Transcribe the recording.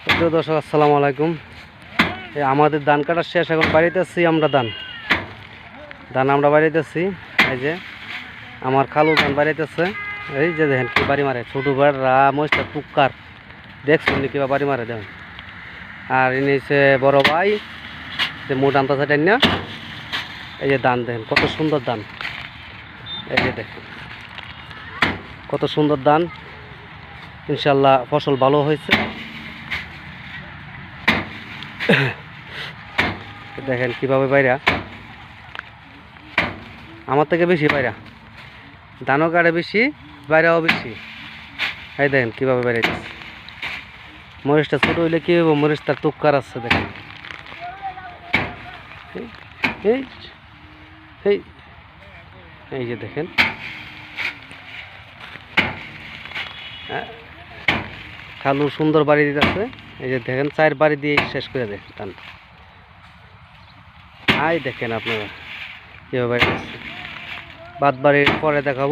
প্রিয় দর্শক, আসসালামু আলাইকুম। আমাদের ধান কাটার শেষ, এখন বাড়িতেছি আমরা ধান আমরা বাড়িতেছি। এই যে আমার খালু ধান বাড়িতেছে। এই যে দেখেন কি বাড়ি মারে, ছোটো ভাড়া মহিষটা টুক্কার দেখছেন কিবা বাড়ি মারে দেখেন। আর ইনি হচ্ছে বড় ভাই, যে মোট আনতে টাইন না। এই যে ধান দেখেন কত সুন্দর ধান, এই যে দেখেন কত সুন্দর ধান। ইনশাল্লাহ ফসল ভালো হয়েছে। দেখেন কিভাবে বাইরা, আমার থেকে বেশি বাইরা, ধানও কাটে বেশি, বাইরেও বেশি। এই দেখেন কীভাবে বেড়াইতেছে। মরিচটা ছোটো হইলে কী হইব, মরিচ তার টুক্কার আছে দেখেন। এই এই এই যে দেখেন খালু সুন্দর বাড়ি দিতেছে। এই যে দেখেন 4 বাড়ি দিয়ে শেষ করে দেয় ধান। আই দেখেন আপনারা কীভাবে বাড়ি দিচ্ছে। বাদ বাড়ির পরে দেখাবো।